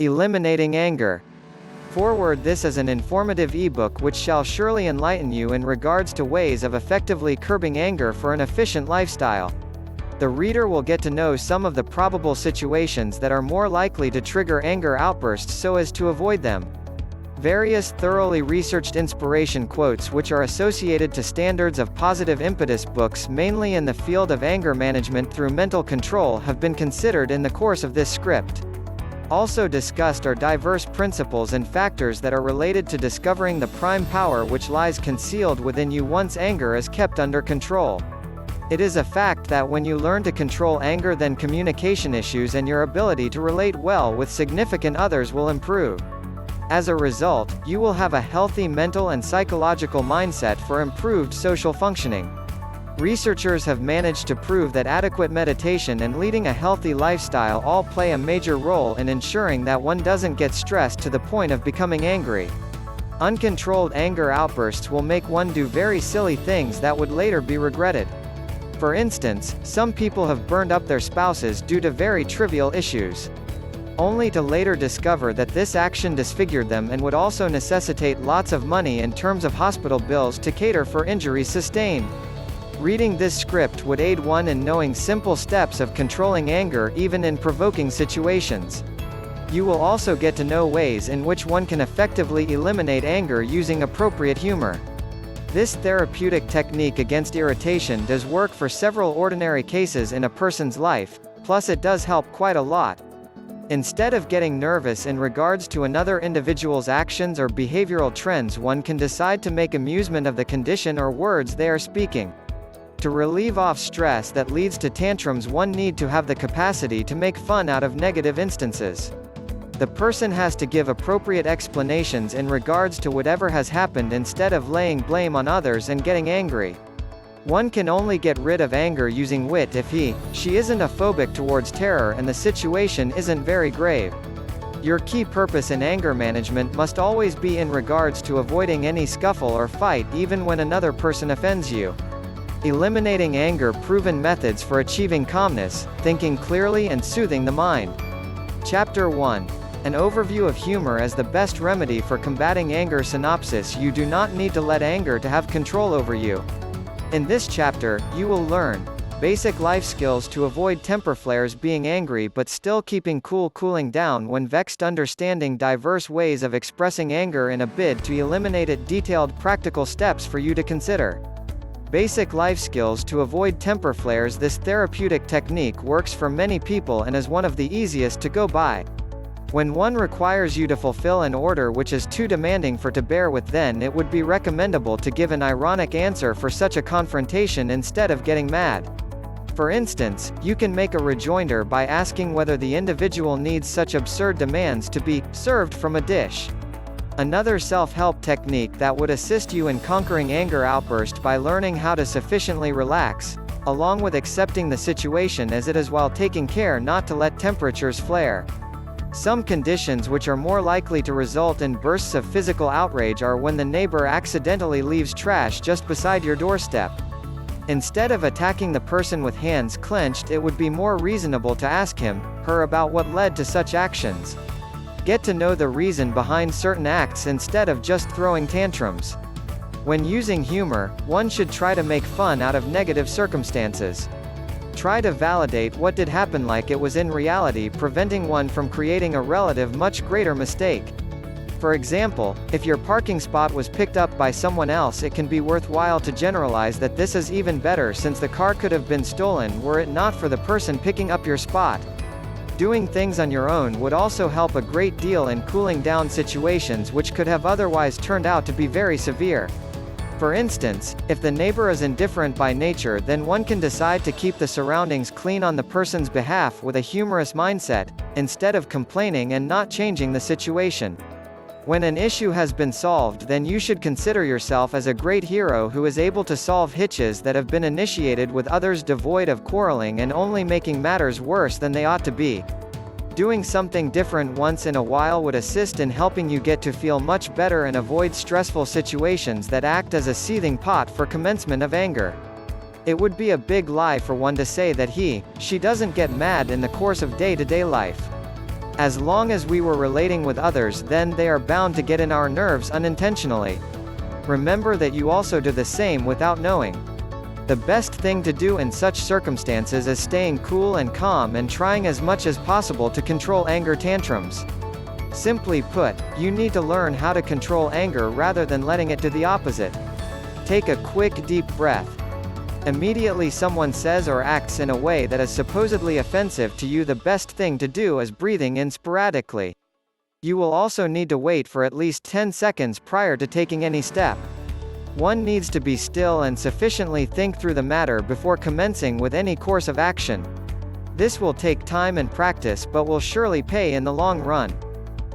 Eliminating anger. Forward, this is an informative ebook which shall surely enlighten you in regards to ways of effectively curbing anger for an efficient lifestyle. The reader will get to know some of the probable situations that are more likely to trigger anger outbursts so as to avoid them. Various thoroughly researched inspiration quotes which are associated to standards of positive impetus books mainly in the field of anger management through mental control have been considered in the course of this script. Also discussed are diverse principles and factors that are related to discovering the prime power which lies concealed within you once anger is kept under control. It is a fact that when you learn to control anger, then communication issues and your ability to relate well with significant others will improve. As a result, you will have a healthy mental and psychological mindset for improved social functioning. Researchers have managed to prove that adequate meditation and leading a healthy lifestyle all play a major role in ensuring that one doesn't get stressed to the point of becoming angry. Uncontrolled anger outbursts will make one do very silly things that would later be regretted. For instance, some people have burned up their spouses due to very trivial issues, only to later discover that this action disfigured them and would also necessitate lots of money in terms of hospital bills to cater for injuries sustained. Reading this script would aid one in knowing simple steps of controlling anger even in provoking situations. You will also get to know ways in which one can effectively eliminate anger using appropriate humor. This therapeutic technique against irritation does work for several ordinary cases in a person's life, plus it does help quite a lot. Instead of getting nervous in regards to another individual's actions or behavioral trends, one can decide to make amusement of the condition or words they are speaking. To relieve off stress that leads to tantrums, one need to have the capacity to make fun out of negative instances. The person has to give appropriate explanations in regards to whatever has happened instead of laying blame on others and getting angry. One can only get rid of anger using wit if she isn't a phobic towards terror and the situation isn't very grave. Your key purpose in anger management must always be in regards to avoiding any scuffle or fight even when another person offends you. Eliminating anger. Proven methods for achieving calmness, thinking clearly and soothing the mind. Chapter 1. An overview of humor as the best remedy for combating anger. Synopsis. You do not need to let anger to have control over you. In this chapter, you will learn basic life skills to avoid temper flares, being angry but still keeping cool, cooling down when vexed, understanding diverse ways of expressing anger in a bid to eliminate it, detailed practical steps for you to consider. Basic life skills to avoid temper flares. This therapeutic technique works for many people and is one of the easiest to go by. When one requires you to fulfill an order which is too demanding for to bear with, then it would be recommendable to give an ironic answer for such a confrontation instead of getting mad. For instance, you can make a rejoinder by asking whether the individual needs such absurd demands to be served from a dish. Another self-help technique that would assist you in conquering anger outburst by learning how to sufficiently relax, along with accepting the situation as it is while taking care not to let temperatures flare. Some conditions which are more likely to result in bursts of physical outrage are when the neighbor accidentally leaves trash just beside your doorstep. Instead of attacking the person with hands clenched, it would be more reasonable to ask him/her about what led to such actions. Get to know the reason behind certain acts instead of just throwing tantrums. When using humor, one should try to make fun out of negative circumstances. Try to validate what did happen like it was in reality, preventing one from creating a relative much greater mistake. For example, if your parking spot was picked up by someone else, it can be worthwhile to generalize that this is even better since the car could have been stolen were it not for the person picking up your spot. Doing things on your own would also help a great deal in cooling down situations which could have otherwise turned out to be very severe. For instance, if the neighbor is indifferent by nature, then one can decide to keep the surroundings clean on the person's behalf with a humorous mindset, instead of complaining and not changing the situation. When an issue has been solved, then you should consider yourself as a great hero who is able to solve hitches that have been initiated with others, devoid of quarreling and only making matters worse than they ought to be. Doing something different once in a while would assist in helping you get to feel much better and avoid stressful situations that act as a seething pot for commencement of anger. It would be a big lie for one to say that she doesn't get mad in the course of day-to-day life. As long as we were relating with others, then they are bound to get in our nerves unintentionally. Remember that you also do the same without knowing. The best thing to do in such circumstances is staying cool and calm and trying as much as possible to control anger tantrums. Simply put, you need to learn how to control anger rather than letting it do the opposite. Take a quick deep breath. Immediately someone says or acts in a way that is supposedly offensive to you, the best thing to do is breathing in sporadically. You will also need to wait for at least 10 seconds prior to taking any step. One needs to be still and sufficiently think through the matter before commencing with any course of action. This will take time and practice but will surely pay in the long run.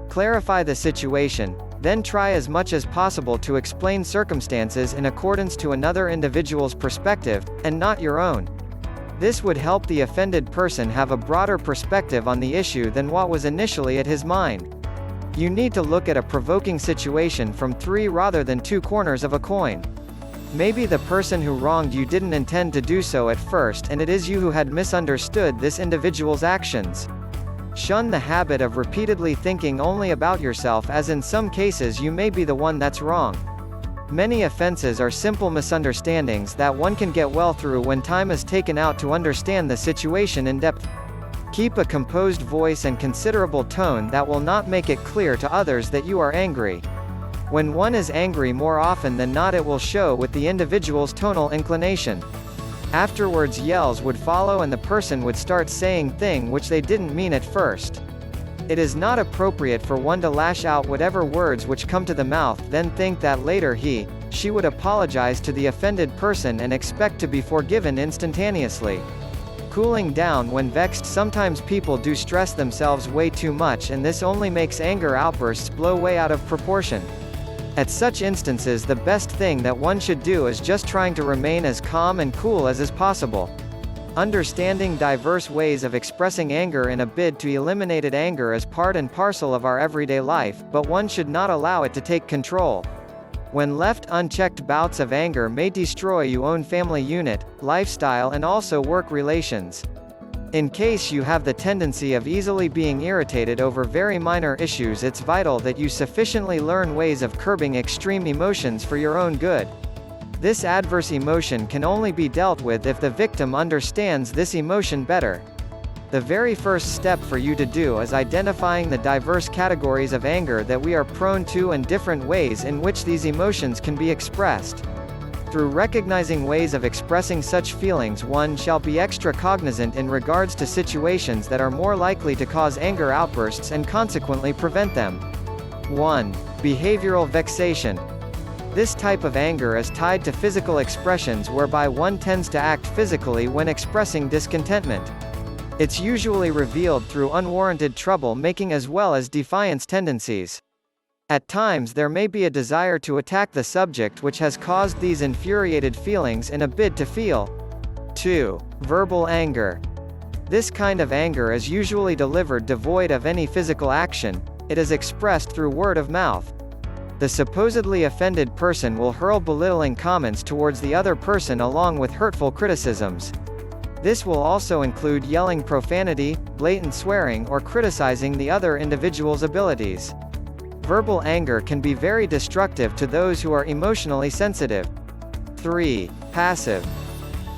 Clarify the situation, then try as much as possible to explain circumstances in accordance to another individual's perspective, and not your own. This would help the offended person have a broader perspective on the issue than what was initially at his mind. You need to look at a provoking situation from 3 rather than 2 corners of a coin. Maybe the person who wronged you didn't intend to do so at first, and it is you who had misunderstood this individual's actions. Shun the habit of repeatedly thinking only about yourself, as in some cases you may be the one that's wrong. Many offenses are simple misunderstandings that one can get well through when time is taken out to understand the situation in depth. Keep a composed voice and considerable tone that will not make it clear to others that you are angry. When one is angry, more often than not it will show with the individual's tonal inclination. Afterwards yells would follow and the person would start saying things which they didn't mean at first. It is not appropriate for one to lash out whatever words which come to the mouth, then think that later she would apologize to the offended person and expect to be forgiven instantaneously. Cooling down when vexed. Sometimes people do stress themselves way too much, and this only makes anger outbursts blow way out of proportion. At such instances, the best thing that one should do is just trying to remain as calm and cool as is possible. Understanding diverse ways of expressing anger in a bid to eliminate anger is part and parcel of our everyday life, but one should not allow it to take control. When left unchecked, bouts of anger may destroy your own family unit, lifestyle, and also work relations. In case you have the tendency of easily being irritated over very minor issues, it's vital that you sufficiently learn ways of curbing extreme emotions for your own good. This adverse emotion can only be dealt with if the victim understands this emotion better. The very first step for you to do is identifying the diverse categories of anger that we are prone to and different ways in which these emotions can be expressed. Through recognizing ways of expressing such feelings, one shall be extra cognizant in regards to situations that are more likely to cause anger outbursts and consequently prevent them. 1. Behavioral vexation. This type of anger is tied to physical expressions whereby one tends to act physically when expressing discontentment. It's usually revealed through unwarranted trouble-making as well as defiance tendencies. At times there may be a desire to attack the subject which has caused these infuriated feelings in a bid to feel. 2. Verbal anger. This kind of anger is usually delivered devoid of any physical action. It is expressed through word of mouth. The supposedly offended person will hurl belittling comments towards the other person along with hurtful criticisms. This will also include yelling profanity, blatant swearing, or criticizing the other individual's abilities. Verbal anger can be very destructive to those who are emotionally sensitive. 3. Passive.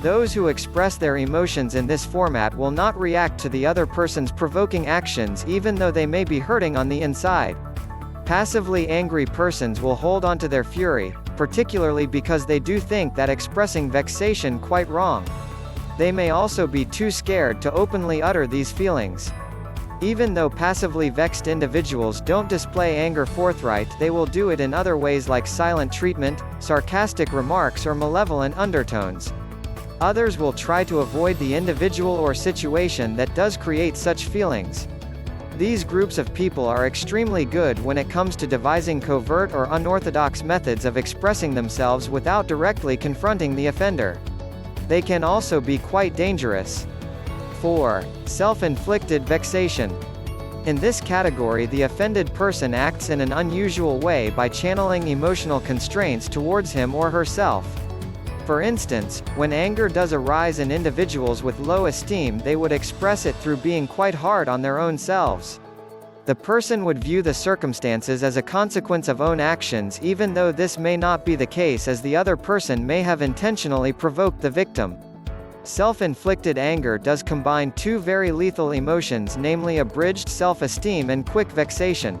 Those who express their emotions in this format will not react to the other person's provoking actions even though they may be hurting on the inside. Passively angry persons will hold on to their fury, particularly because they do think that expressing vexation quite wrong. They may also be too scared to openly utter these feelings. Even though passively vexed individuals don't display anger forthright, they will do it in other ways like silent treatment, sarcastic remarks, or malevolent undertones. Others will try to avoid the individual or situation that does create such feelings. These groups of people are extremely good when it comes to devising covert or unorthodox methods of expressing themselves without directly confronting the offender. They can also be quite dangerous. 4. Self-inflicted vexation. In this category, the offended person acts in an unusual way by channeling emotional constraints towards him or herself. For instance, when anger does arise in individuals with low esteem, they would express it through being quite hard on their own selves. The person would view the circumstances as a consequence of own actions, even though this may not be the case, as the other person may have intentionally provoked the victim. Self-inflicted anger does combine two very lethal emotions, namely abridged self-esteem and quick vexation.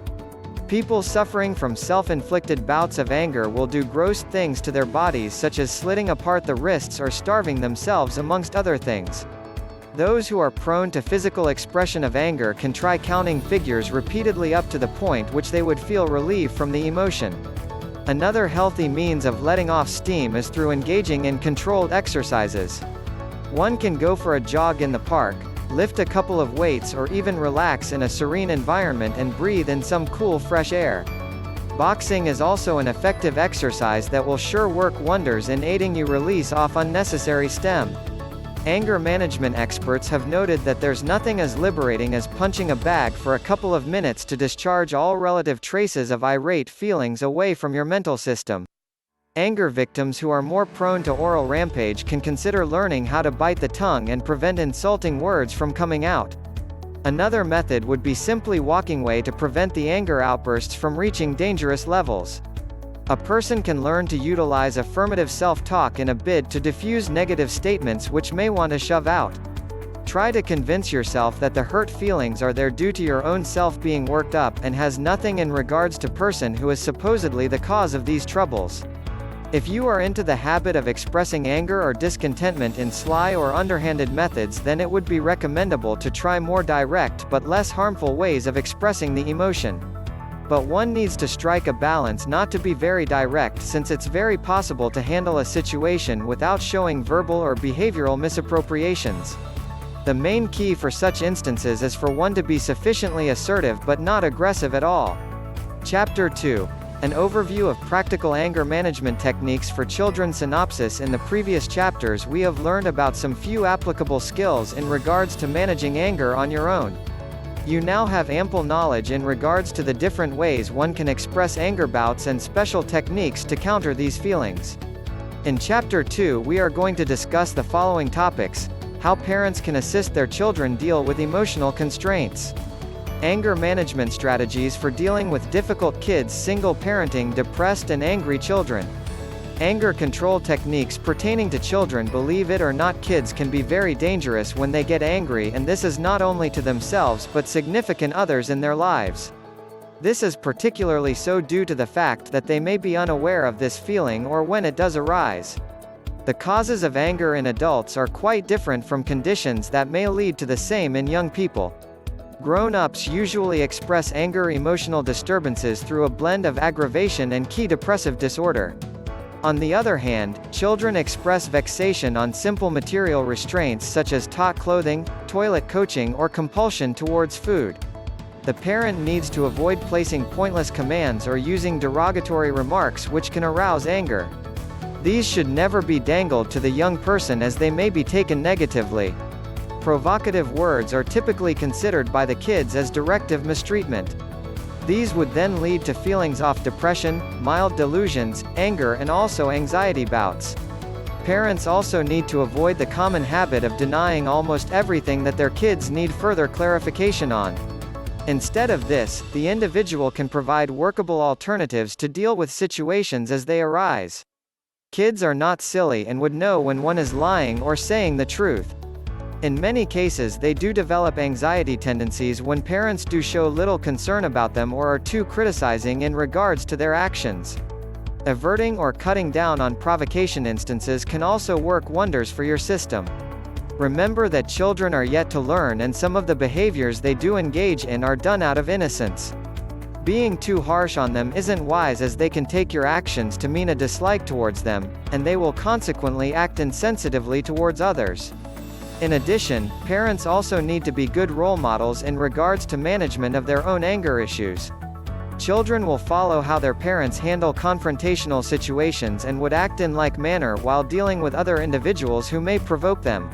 People suffering from self-inflicted bouts of anger will do gross things to their bodies, such as slitting apart the wrists or starving themselves, amongst other things. Those who are prone to physical expression of anger can try counting figures repeatedly up to the point which they would feel relief from the emotion. Another healthy means of letting off steam is through engaging in controlled exercises. One can go for a jog in the park, lift a couple of weights, or even relax in a serene environment and breathe in some cool fresh air. Boxing is also an effective exercise that will sure work wonders in aiding you release off unnecessary steam. Anger management experts have noted that there's nothing as liberating as punching a bag for a couple of minutes to discharge all relative traces of irate feelings away from your mental system. Anger victims who are more prone to oral rampage can consider learning how to bite the tongue and prevent insulting words from coming out. Another method would be simply walking away to prevent the anger outbursts from reaching dangerous levels. A person can learn to utilize affirmative self-talk in a bid to diffuse negative statements which may want to shove out. Try to convince yourself that the hurt feelings are there due to your own self being worked up and has nothing in regards to person who is supposedly the cause of these troubles. If you are into the habit of expressing anger or discontentment in sly or underhanded methods, then it would be recommendable to try more direct but less harmful ways of expressing the emotion. But one needs to strike a balance not to be very direct, since it's very possible to handle a situation without showing verbal or behavioral misappropriations. The main key for such instances is for one to be sufficiently assertive but not aggressive at all. Chapter 2. An overview of practical anger management techniques for children. Synopsis. In the previous chapters we have learned about some few applicable skills in regards to managing anger on your own. You now have ample knowledge in regards to the different ways one can express anger bouts and special techniques to counter these feelings. In Chapter 2 we are going to discuss the following topics: how parents can assist their children deal with emotional constraints, anger management strategies for dealing with difficult kids, single parenting depressed and angry children, anger control techniques pertaining to children. Believe it or not, kids can be very dangerous when they get angry, and this is not only to themselves but significant others in their lives. This is particularly so due to the fact that they may be unaware of this feeling or when it does arise. The causes of anger in adults are quite different from conditions that may lead to the same in young people. Grown-ups usually express anger emotional disturbances through a blend of aggravation and key depressive disorder. On the other hand, children express vexation on simple material restraints such as taut clothing, toilet coaching, or compulsion towards food. The parent needs to avoid placing pointless commands or using derogatory remarks which can arouse anger. These should never be dangled to the young person as they may be taken negatively. Provocative words are typically considered by the kids as directive mistreatment. These would then lead to feelings of depression, mild delusions, anger, and also anxiety bouts. Parents also need to avoid the common habit of denying almost everything that their kids need further clarification on. Instead of this, the individual can provide workable alternatives to deal with situations as they arise. Kids are not silly and would know when one is lying or saying the truth. In many cases they do develop anxiety tendencies when parents do show little concern about them or are too criticizing in regards to their actions. Averting or cutting down on provocation instances can also work wonders for your system. Remember that children are yet to learn, and some of the behaviors they do engage in are done out of innocence. Being too harsh on them isn't wise, as they can take your actions to mean a dislike towards them, and they will consequently act insensitively towards others. In addition, parents also need to be good role models in regards to management of their own anger issues. Children will follow how their parents handle confrontational situations and would act in like manner while dealing with other individuals who may provoke them.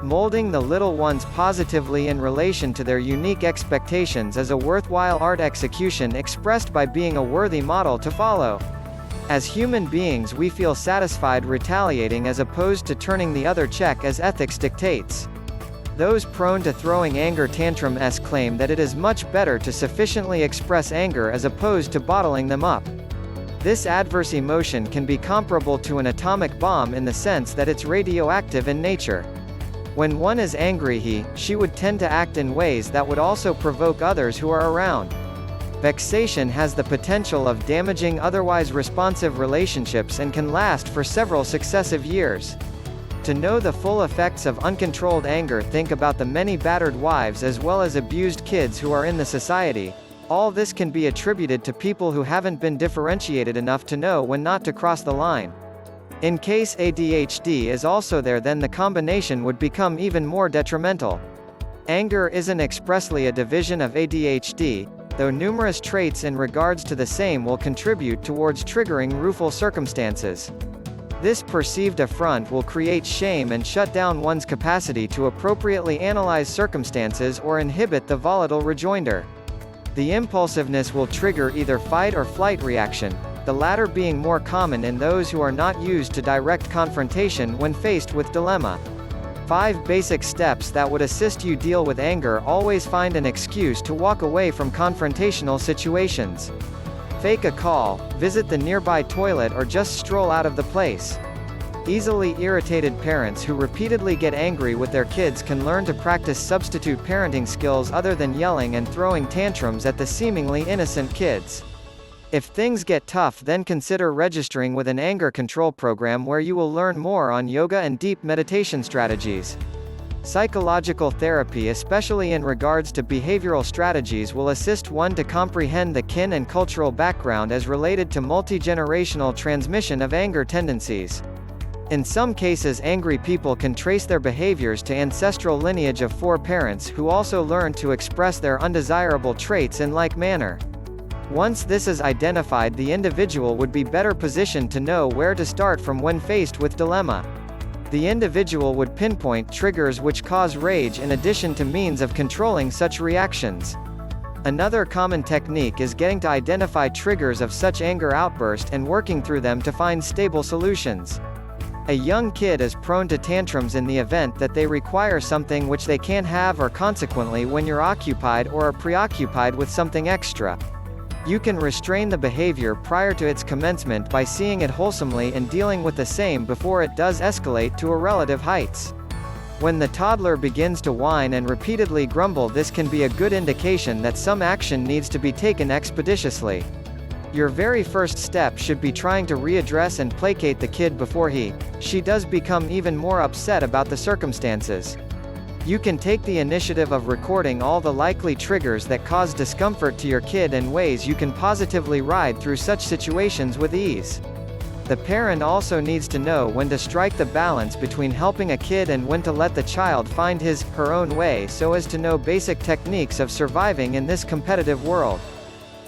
Molding the little ones positively in relation to their unique expectations is a worthwhile art execution expressed by being a worthy model to follow. As human beings we feel satisfied retaliating as opposed to turning the other cheek as ethics dictates. Those prone to throwing anger tantrums claim that it is much better to sufficiently express anger as opposed to bottling them up. This adverse emotion can be comparable to an atomic bomb in the sense that it's radioactive in nature. When one is angry she would tend to act in ways that would also provoke others who are around. Vexation has the potential of damaging otherwise responsive relationships and can last for several successive years. To know the full effects of uncontrolled anger, think about the many battered wives as well as abused kids who are in the society. All this can be attributed to people who haven't been differentiated enough to know when not to cross the line. In case ADHD is also there, then the combination would become even more detrimental. Anger isn't expressly a division of ADHD, though numerous traits in regards to the same will contribute towards triggering rueful circumstances. This perceived affront will create shame and shut down one's capacity to appropriately analyze circumstances or inhibit the volatile rejoinder. The impulsiveness will trigger either fight or flight reaction, the latter being more common in those who are not used to direct confrontation when faced with dilemma. 5 basic steps that would assist you deal with anger. Always find an excuse to walk away from confrontational situations. Fake a call, visit the nearby toilet, or just stroll out of the place. Easily irritated parents who repeatedly get angry with their kids can learn to practice substitute parenting skills other than yelling and throwing tantrums at the seemingly innocent kids. If things get tough, then consider registering with an anger control program where you will learn more on yoga and deep meditation strategies. Psychological therapy, especially in regards to behavioral strategies, will assist one to comprehend the kin and cultural background as related to multi-generational transmission of anger tendencies. In some cases, angry people can trace their behaviors to ancestral lineage of foreparents who also learned to express their undesirable traits in like manner. Once this is identified, the individual would be better positioned to know where to start from when faced with dilemma. The individual would pinpoint triggers which cause rage in addition to means of controlling such reactions. Another common technique is getting to identify triggers of such anger outburst and working through them to find stable solutions. A young kid is prone to tantrums in the event that they require something which they can't have, or consequently when you're occupied or are preoccupied with something extra. You can restrain the behavior prior to its commencement by seeing it wholesomely and dealing with the same before it does escalate to irrelative heights. When the toddler begins to whine and repeatedly grumble, this can be a good indication that some action needs to be taken expeditiously. Your very first step should be trying to readdress and placate the kid before she does become even more upset about the circumstances. You can take the initiative of recording all the likely triggers that cause discomfort to your kid and ways you can positively ride through such situations with ease. The parent also needs to know when to strike the balance between helping a kid and when to let the child find her own way so as to know basic techniques of surviving in this competitive world.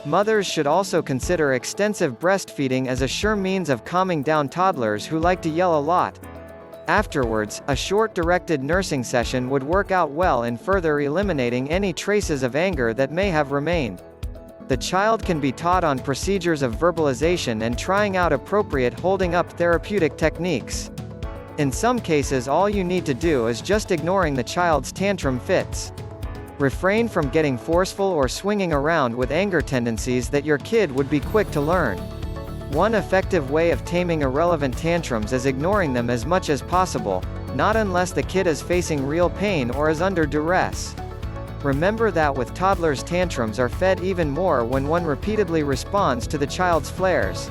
Mothers should also consider extensive breastfeeding as a sure means of calming down toddlers who like to yell a lot. Afterwards, a short directed nursing session would work out well in further eliminating any traces of anger that may have remained. The child can be taught on procedures of verbalization and trying out appropriate holding up therapeutic techniques. In some cases, all you need to do is just ignoring the child's tantrum fits. Refrain from getting forceful or swinging around with anger tendencies that your kid would be quick to learn. One effective way of taming irrelevant tantrums is ignoring them as much as possible, not unless the kid is facing real pain or is under duress. Remember that with toddlers, tantrums are fed even more when one repeatedly responds to the child's flares.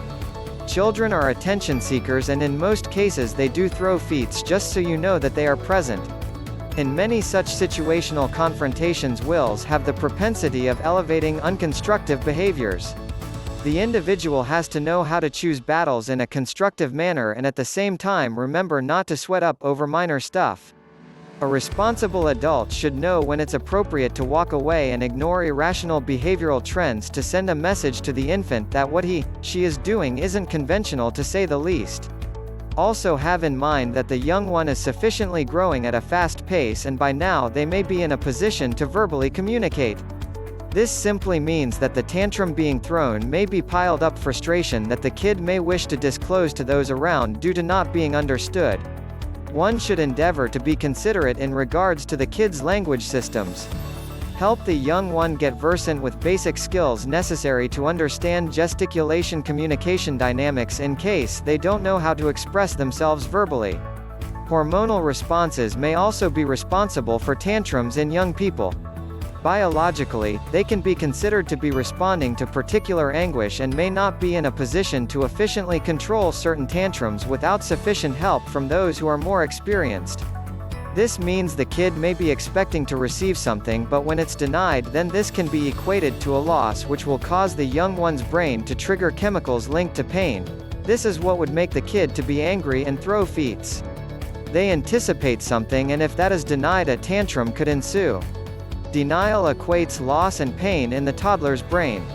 Children are attention seekers, and in most cases they do throw fits just so you know that they are present. In many such situational confrontations, wills have the propensity of elevating unconstructive behaviors. The individual has to know how to choose battles in a constructive manner and at the same time remember not to sweat up over minor stuff. A responsible adult should know when it's appropriate to walk away and ignore irrational behavioral trends to send a message to the infant that what she is doing isn't conventional, to say the least. Also have in mind that the young one is sufficiently growing at a fast pace, and by now they may be in a position to verbally communicate. This simply means that the tantrum being thrown may be piled up frustration that the kid may wish to disclose to those around due to not being understood. One should endeavor to be considerate in regards to the kid's language systems. Help the young one get versant with basic skills necessary to understand gesticulation communication dynamics in case they don't know how to express themselves verbally. Hormonal responses may also be responsible for tantrums in young people. Biologically, they can be considered to be responding to particular anguish and may not be in a position to efficiently control certain tantrums without sufficient help from those who are more experienced. This means the kid may be expecting to receive something, but when it's denied, then this can be equated to a loss, which will cause the young one's brain to trigger chemicals linked to pain. This is what would make the kid to be angry and throw fits. They anticipate something, and if that is denied, a tantrum could ensue. Denial equates loss and pain in the toddler's brain.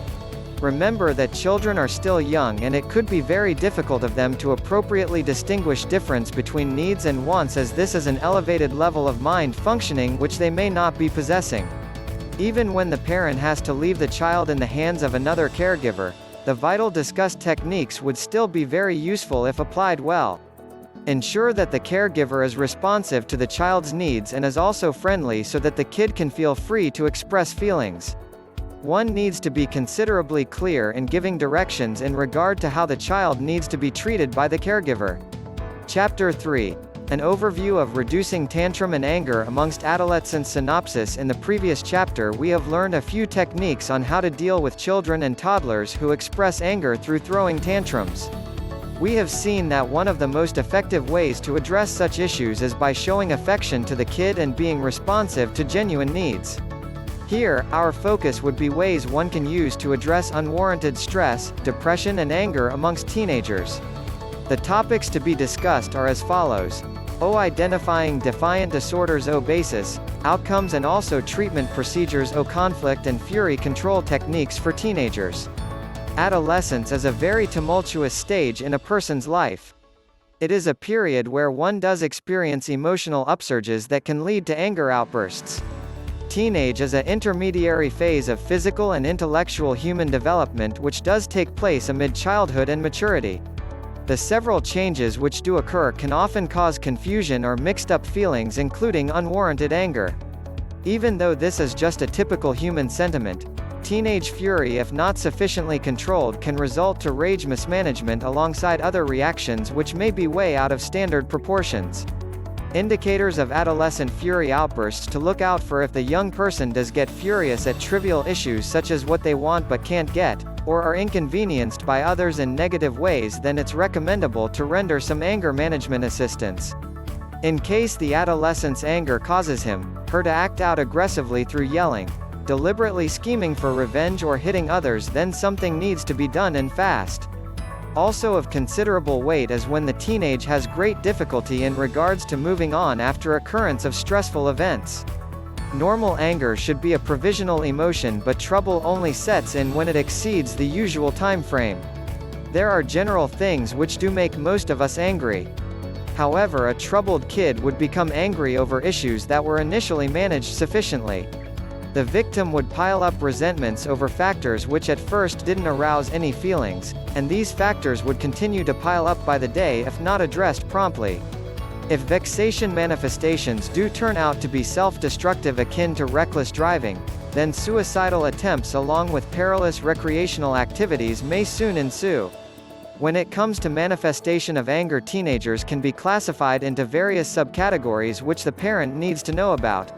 Remember that children are still young, and it could be very difficult of them to appropriately distinguish difference between needs and wants, as this is an elevated level of mind functioning which they may not be possessing. Even when the parent has to leave the child in the hands of another caregiver, the vital discussed techniques would still be very useful if applied well. Ensure that the caregiver is responsive to the child's needs and is also friendly so that the kid can feel free to express feelings. One needs to be considerably clear in giving directions in regard to how the child needs to be treated by the caregiver. Chapter 3. An overview of reducing tantrum and anger amongst adolescents. Synopsis. In the previous chapter we have learned a few techniques on how to deal with children and toddlers who express anger through throwing tantrums. We have seen that one of the most effective ways to address such issues is by showing affection to the kid and being responsive to genuine needs. Here, our focus would be ways one can use to address unwarranted stress, depression and anger amongst teenagers. The topics to be discussed are as follows. Identifying defiant disorders. Basis, outcomes and also treatment procedures. Conflict and fury control techniques for teenagers. Adolescence is a very tumultuous stage in a person's life. It is a period where one does experience emotional upsurges that can lead to anger outbursts. Teenage is an intermediary phase of physical and intellectual human development which does take place amid childhood and maturity. The several changes which do occur can often cause confusion or mixed up feelings, including unwarranted anger. Even though this is just a typical human sentiment, teenage fury, if not sufficiently controlled, can result to rage mismanagement alongside other reactions which may be way out of standard proportions. Indicators of adolescent fury outbursts to look out for: if the young person does get furious at trivial issues such as what they want but can't get, or are inconvenienced by others in negative ways, then it's recommendable to render some anger management assistance. In case the adolescent's anger causes him/her to act out aggressively through yelling, deliberately scheming for revenge or hitting others, then something needs to be done and fast. Also of considerable weight is when the teenage has great difficulty in regards to moving on after occurrence of stressful events. Normal anger should be a provisional emotion, but trouble only sets in when it exceeds the usual time frame. There are general things which do make most of us angry. However, a troubled kid would become angry over issues that were initially managed sufficiently. The victim would pile up resentments over factors which at first didn't arouse any feelings, and these factors would continue to pile up by the day if not addressed promptly. If vexation manifestations do turn out to be self-destructive, akin to reckless driving, then suicidal attempts along with perilous recreational activities may soon ensue. When it comes to manifestation of anger, teenagers can be classified into various subcategories which the parent needs to know about.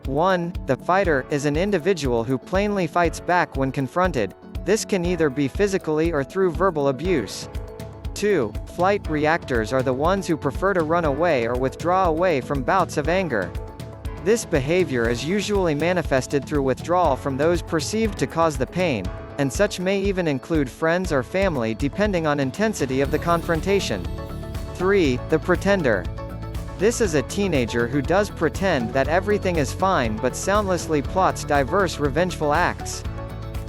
1. The fighter is an individual who plainly fights back when confronted. This can either be physically or through verbal abuse. 2. Flight reactors are the ones who prefer to run away or withdraw away from bouts of anger. This behavior is usually manifested through withdrawal from those perceived to cause the pain, and such may even include friends or family depending on intensity of the confrontation. 3. The pretender. This is a teenager who does pretend that everything is fine but soundlessly plots diverse revengeful acts.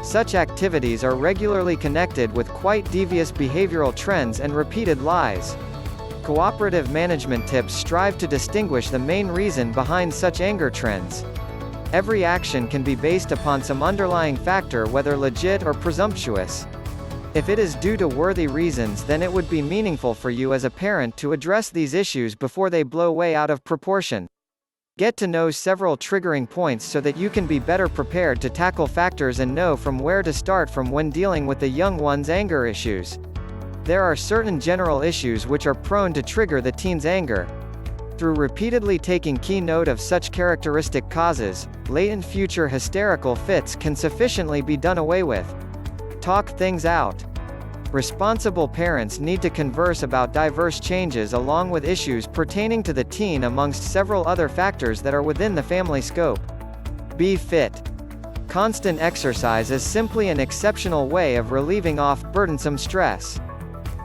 Such activities are regularly connected with quite devious behavioral trends and repeated lies. Cooperative management tips strive to distinguish the main reason behind such anger trends. Every action can be based upon some underlying factor, whether legit or presumptuous. If it is due to worthy reasons, then it would be meaningful for you as a parent to address these issues before they blow way out of proportion. Get to know several triggering points so that you can be better prepared to tackle factors and know from where to start from when dealing with the young one's anger issues. There are certain general issues which are prone to trigger the teen's anger. Through repeatedly taking key note of such characteristic causes, latent future hysterical fits can sufficiently be done away with. Talk things out. Responsible parents need to converse about diverse changes along with issues pertaining to the teen amongst several other factors that are within the family scope. Be fit. Constant exercise is simply an exceptional way of relieving off burdensome stress.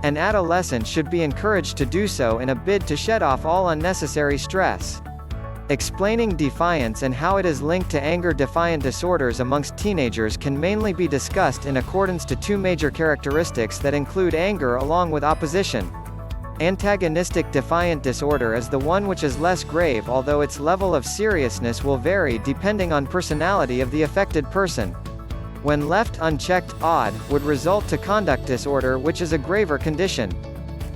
An adolescent should be encouraged to do so in a bid to shed off all unnecessary stress. Explaining defiance and how it is linked to anger-defiant disorders amongst teenagers can mainly be discussed in accordance to two major characteristics that include anger along with opposition. Antagonistic defiant disorder is the one which is less grave, although its level of seriousness will vary depending on personality of the affected person. When left unchecked, OD would result to conduct disorder, which is a graver condition.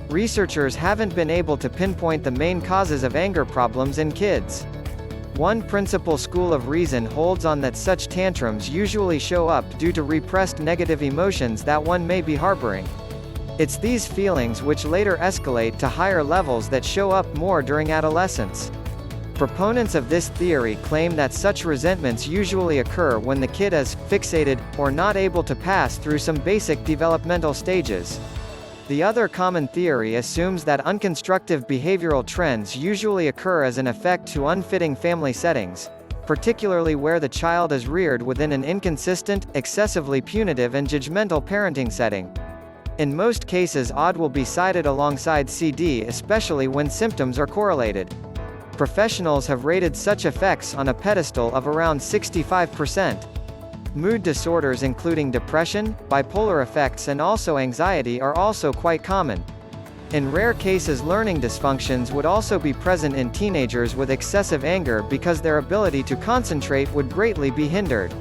Researchers haven't been able to pinpoint the main causes of anger problems in kids. One principal school of reason holds on that such tantrums usually show up due to repressed negative emotions that one may be harboring. It's these feelings which later escalate to higher levels that show up more during adolescence. Proponents of this theory claim that such resentments usually occur when the kid is fixated, or not able to pass through some basic developmental stages. The other common theory assumes that unconstructive behavioral trends usually occur as an effect to unfitting family settings, particularly where the child is reared within an inconsistent, excessively punitive and judgmental parenting setting. In most cases, OD will be cited alongside CD, especially when symptoms are correlated. Professionals have rated such effects on a pedestal of around 65%. Mood disorders including depression, bipolar effects and also anxiety are also quite common. In rare cases, learning dysfunctions would also be present in teenagers with excessive anger because their ability to concentrate would greatly be hindered.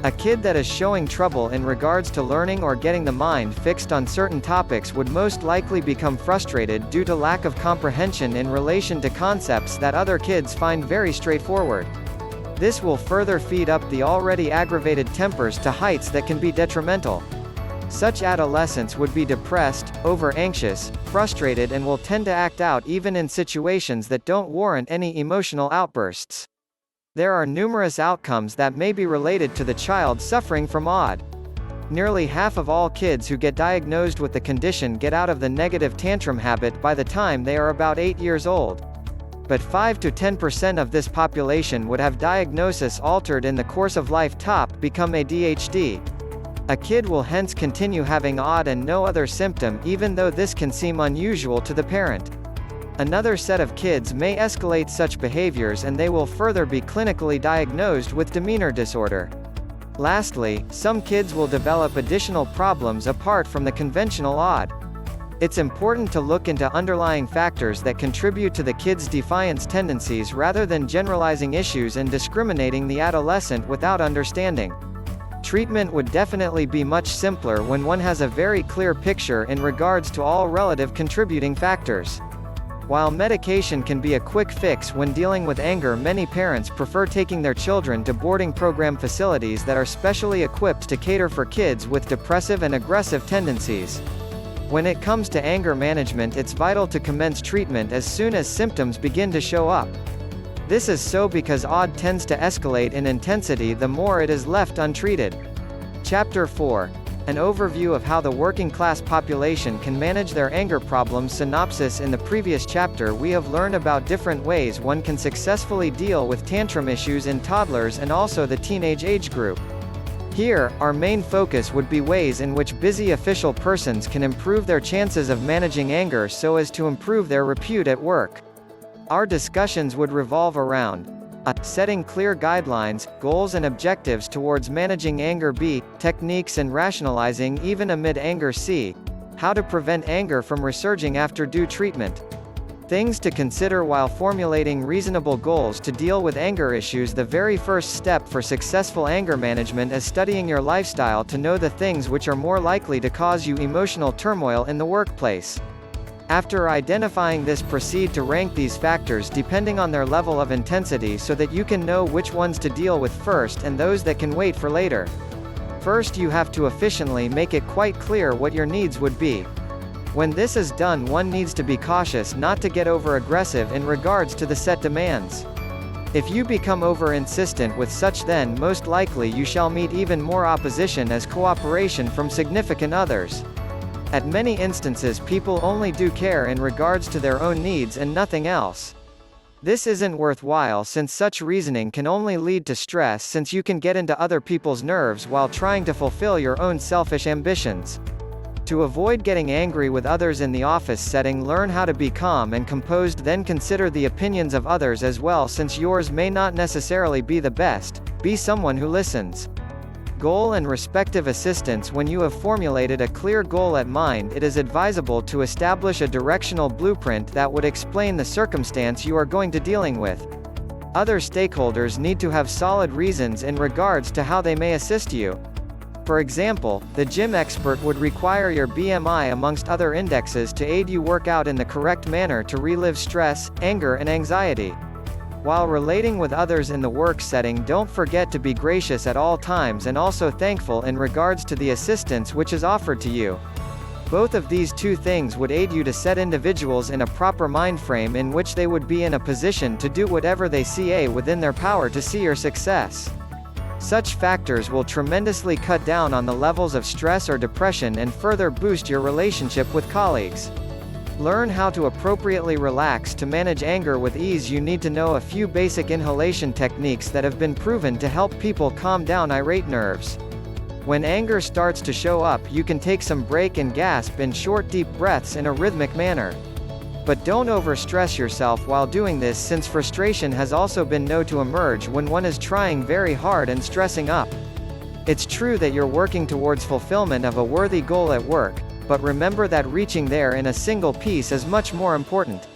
A kid that is showing trouble in regards to learning or getting the mind fixed on certain topics would most likely become frustrated due to lack of comprehension in relation to concepts that other kids find very straightforward. This will further feed up the already aggravated tempers to heights that can be detrimental. Such adolescents would be depressed, over-anxious, frustrated and will tend to act out even in situations that don't warrant any emotional outbursts. There are numerous outcomes that may be related to the child suffering from OD. Nearly half of all kids who get diagnosed with the condition get out of the negative tantrum habit by the time they are about 8 years old. But 5 to 10% of this population would have diagnosis altered in the course of life. Become ADHD. A kid will hence continue having OD and no other symptom even though this can seem unusual to the parent. Another set of kids may escalate such behaviors and they will further be clinically diagnosed with demeanor disorder. Lastly, some kids will develop additional problems apart from the conventional OD. It's important to look into underlying factors that contribute to the kid's defiance tendencies rather than generalizing issues and discriminating the adolescent without understanding. Treatment would definitely be much simpler when one has a very clear picture in regards to all relative contributing factors. While medication can be a quick fix when dealing with anger, many parents prefer taking their children to boarding program facilities that are specially equipped to cater for kids with depressive and aggressive tendencies. When it comes to anger management, it's vital to commence treatment as soon as symptoms begin to show up. This is so because OD tends to escalate in intensity the more it is left untreated. Chapter 4. An overview of how the working class population can manage their anger problems. Synopsis. In the previous chapter we have learned about different ways one can successfully deal with tantrum issues in toddlers and also the teenage age group. Here, our main focus would be ways in which busy official persons can improve their chances of managing anger so as to improve their repute at work. Our discussions would revolve around a. Setting clear guidelines, goals and objectives towards managing anger. B. Techniques and rationalizing even amid anger. C. How to prevent anger from resurging after due treatment. Things to consider while formulating reasonable goals to deal with anger issues. The very first step for successful anger management is studying your lifestyle to know the things which are more likely to cause you emotional turmoil in the workplace. After identifying this, proceed to rank these factors depending on their level of intensity so that you can know which ones to deal with first and those that can wait for later. First, you have to efficiently make it quite clear what your needs would be. When this is done, one needs to be cautious not to get over-aggressive in regards to the set demands. If you become over-insistent with such, then most likely you shall meet even more opposition as cooperation from significant others. At many instances, people only do care in regards to their own needs and nothing else. This isn't worthwhile, since such reasoning can only lead to stress, since you can get into other people's nerves while trying to fulfill your own selfish ambitions. To avoid getting angry with others in the office setting, learn how to be calm and composed, then consider the opinions of others as well, since yours may not necessarily be the best. Be someone who listens. Goal and respective assistance. When you have formulated a clear goal at mind, it is advisable to establish a directional blueprint that would explain the circumstance you are going to dealing with. Other stakeholders need to have solid reasons in regards to how they may assist you. For example, the gym expert would require your BMI amongst other indexes to aid you work out in the correct manner to relieve stress, anger and anxiety. While relating with others in the work setting, don't forget to be gracious at all times and also thankful in regards to the assistance which is offered to you. Both of these two things would aid you to set individuals in a proper mind frame in which they would be in a position to do whatever they see within their power to see your success. Such factors will tremendously cut down on the levels of stress or depression and further boost your relationship with colleagues. Learn how to appropriately relax to manage anger with ease. You need to know a few basic inhalation techniques that have been proven to help people calm down irate nerves. When anger starts to show up, you can take some break and gasp in short deep breaths in a rhythmic manner. But don't overstress yourself while doing this, since frustration has also been known to emerge when one is trying very hard and stressing up. It's true that you're working towards fulfillment of a worthy goal at work, but remember that reaching there in a single piece is much more important.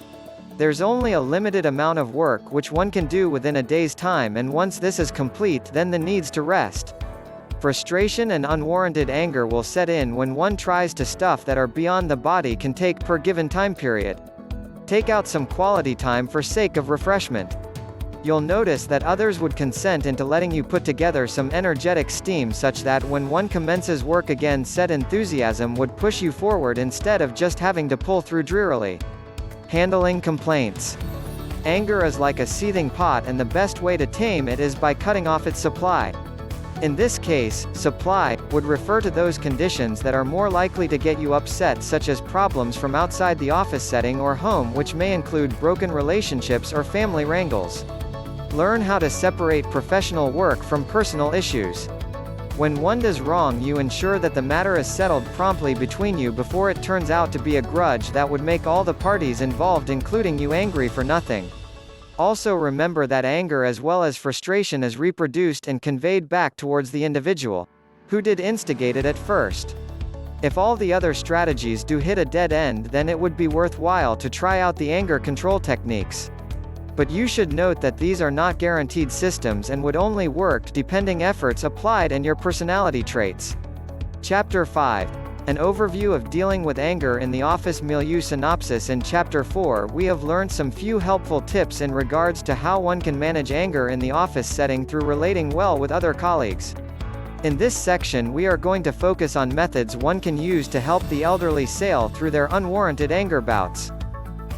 There's only a limited amount of work which one can do within a day's time, and once this is complete, then the needs to rest. Frustration and unwarranted anger will set in when one tries to stuff that are beyond the body can take per given time period. Take out some quality time for sake of refreshment. You'll notice that others would consent into letting you put together some energetic steam, such that when one commences work again, said enthusiasm would push you forward instead of just having to pull through drearily. Handling complaints. Anger is like a seething pot, and the best way to tame it is by cutting off its supply. In this case, supply would refer to those conditions that are more likely to get you upset, such as problems from outside the office setting or home, which may include broken relationships or family wrangles. Learn how to separate professional work from personal issues. When one does wrong, you ensure that the matter is settled promptly between you before it turns out to be a grudge that would make all the parties involved, including you, angry for nothing. Also remember that anger as well as frustration is reproduced and conveyed back towards the individual who did instigate it at first. If all the other strategies do hit a dead end, then it would be worthwhile to try out the anger control techniques. But you should note that these are not guaranteed systems and would only work depending efforts applied and your personality traits. Chapter 5. An overview of dealing with anger in the office. Milieu. Synopsis. In Chapter 4, we have learned some few helpful tips in regards to how one can manage anger in the office setting through relating well with other colleagues. In this section, we are going to focus on methods one can use to help the elderly sail through their unwarranted anger bouts.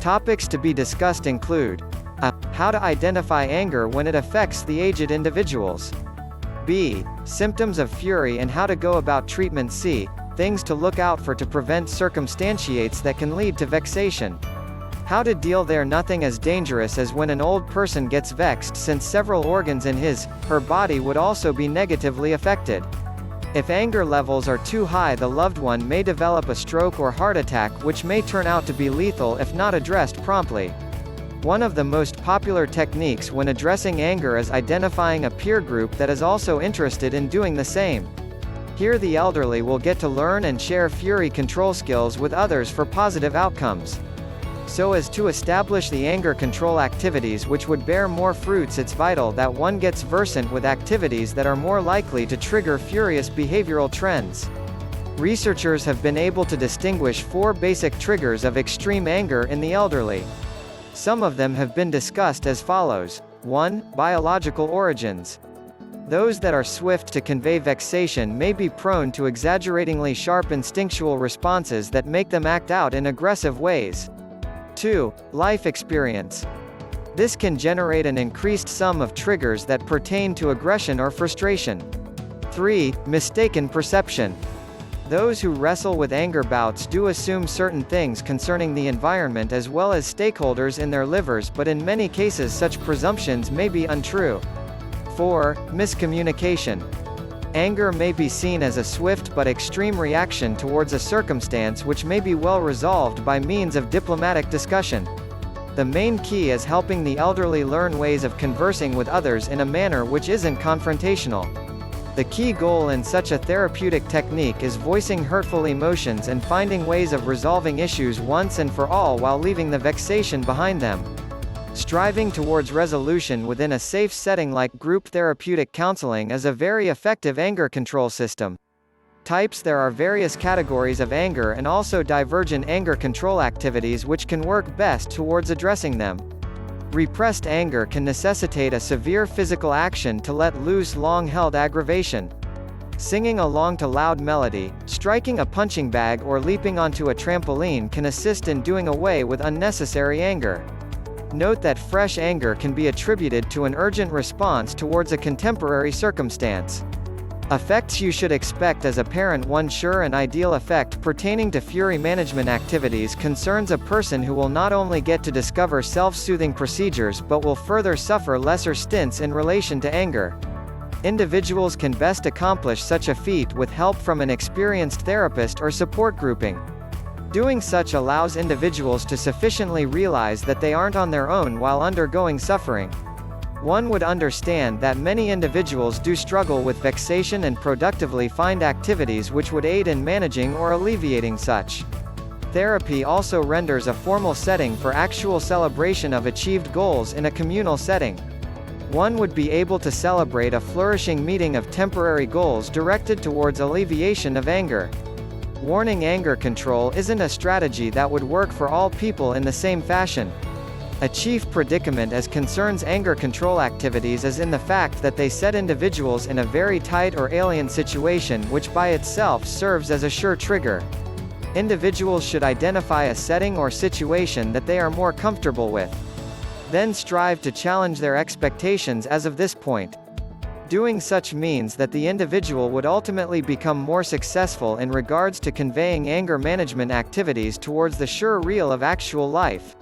Topics to be discussed include a. How to identify anger when it affects the aged individuals. B. Symptoms of fury and how to go about treatment. C. Things to look out for to prevent circumstantiates that can lead to vexation. How to deal there. Nothing as dangerous as when an old person gets vexed, since several organs in her body would also be negatively affected. If anger levels are too high, the loved one may develop a stroke or heart attack, which may turn out to be lethal if not addressed promptly. One of the most popular techniques when addressing anger is identifying a peer group that is also interested in doing the same. Here the elderly will get to learn and share fury control skills with others for positive outcomes. So as to establish the anger control activities which would bear more fruits, it's vital that one gets versant with activities that are more likely to trigger furious behavioral trends. Researchers have been able to distinguish 4 basic triggers of extreme anger in the elderly. Some of them have been discussed as follows. 1. Biological origins. Those that are swift to convey vexation may be prone to exaggeratingly sharp instinctual responses that make them act out in aggressive ways. 2. Life experience. This can generate an increased sum of triggers that pertain to aggression or frustration. 3. Mistaken perception. Those who wrestle with anger bouts do assume certain things concerning the environment as well as stakeholders in their livers, but in many cases such presumptions may be untrue. 4. Miscommunication. Anger may be seen as a swift but extreme reaction towards a circumstance which may be well resolved by means of diplomatic discussion. The main key is helping the elderly learn ways of conversing with others in a manner which isn't confrontational. The key goal in such a therapeutic technique is voicing hurtful emotions and finding ways of resolving issues once and for all while leaving the vexation behind them. Striving towards resolution within a safe setting like group therapeutic counseling is a very effective anger control system. Types. There are various categories of anger and also divergent anger control activities which can work best towards addressing them. Repressed anger can necessitate a severe physical action to let loose long-held aggravation. Singing along to loud melody, striking a punching bag or leaping onto a trampoline can assist in doing away with unnecessary anger. Note that fresh anger can be attributed to an urgent response towards a contemporary circumstance. Effects you should expect as a parent. One sure and ideal effect pertaining to fury management activities concerns a person who will not only get to discover self-soothing procedures but will further suffer lesser stints in relation to anger. Individuals can best accomplish such a feat with help from an experienced therapist or support grouping. Doing such allows individuals to sufficiently realize that they aren't on their own while undergoing suffering. One would understand that many individuals do struggle with vexation and productively find activities which would aid in managing or alleviating such. Therapy also renders a formal setting for actual celebration of achieved goals in a communal setting. One would be able to celebrate a flourishing meeting of temporary goals directed towards alleviation of anger. Warning: anger control isn't a strategy that would work for all people in the same fashion. A chief predicament as concerns anger control activities is in the fact that they set individuals in a very tight or alien situation which by itself serves as a sure trigger. Individuals should identify a setting or situation that they are more comfortable with. Then strive to challenge their expectations as of this point. Doing such means that the individual would ultimately become more successful in regards to conveying anger management activities towards the sure real of actual life.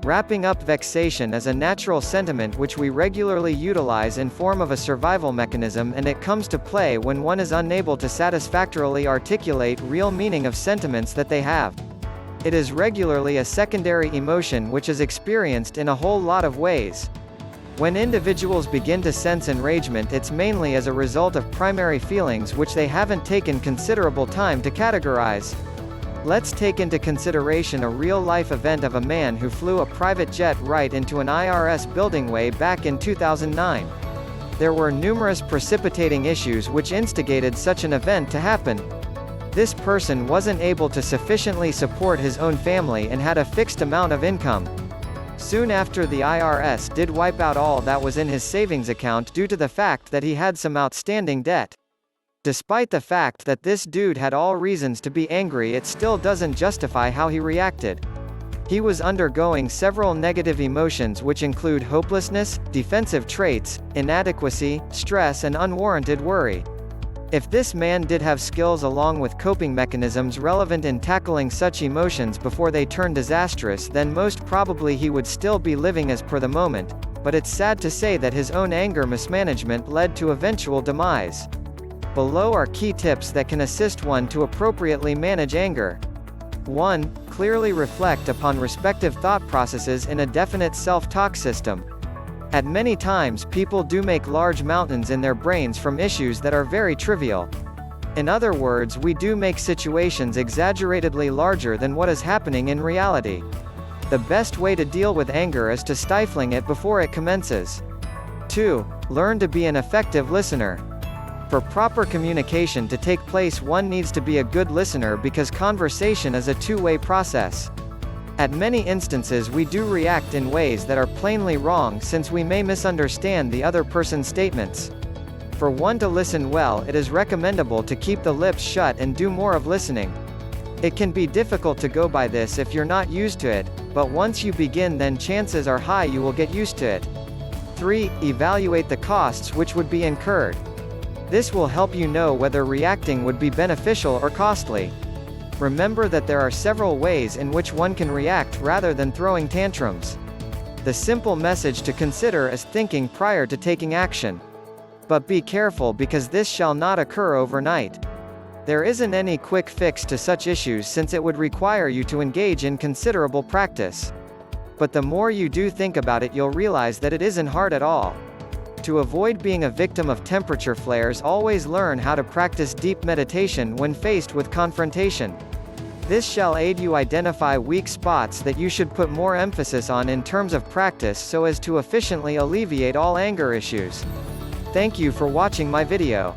Wrapping up: vexation is a natural sentiment which we regularly utilize in form of a survival mechanism, and it comes to play when one is unable to satisfactorily articulate real meaning of sentiments that they have. It is regularly a secondary emotion which is experienced in a whole lot of ways. When individuals begin to sense enragement, it's mainly as a result of primary feelings which they haven't taken considerable time to categorize. Let's take into consideration a real-life event of a man who flew a private jet right into an IRS building way back in 2009. There were numerous precipitating issues which instigated such an event to happen. This person wasn't able to sufficiently support his own family and had a fixed amount of income. Soon after, the IRS did wipe out all that was in his savings account due to the fact that he had some outstanding debt. Despite the fact that this dude had all reasons to be angry, it still doesn't justify how he reacted. He was undergoing several negative emotions which include hopelessness, defensive traits, inadequacy, stress and unwarranted worry. If this man did have skills along with coping mechanisms relevant in tackling such emotions before they turn disastrous, then most probably he would still be living as per the moment, but it's sad to say that his own anger mismanagement led to eventual demise. Below are key tips that can assist one to appropriately manage anger. 1. Clearly reflect upon respective thought processes in a definite self-talk system. At many times people do make large mountains in their brains from issues that are very trivial. In other words, we do make situations exaggeratedly larger than what is happening in reality. The best way to deal with anger is to stifling it before it commences. 2. Learn to be an effective listener. For proper communication to take place, one needs to be a good listener because conversation is a two-way process. At many instances we do react in ways that are plainly wrong since we may misunderstand the other person's statements. For one to listen well, it is recommendable to keep the lips shut and do more of listening. It can be difficult to go by this if you're not used to it, but once you begin, then chances are high you will get used to it. 3. Evaluate the costs which would be incurred. This will help you know whether reacting would be beneficial or costly. Remember that there are several ways in which one can react rather than throwing tantrums. The simple message to consider is thinking prior to taking action. But be careful because this shall not occur overnight. There isn't any quick fix to such issues since it would require you to engage in considerable practice. But the more you do think about it, you'll realize that it isn't hard at all. To avoid being a victim of temperature flares, always learn how to practice deep meditation when faced with confrontation. This shall aid you identify weak spots that you should put more emphasis on in terms of practice so as to efficiently alleviate all anger issues. Thank you for watching my video.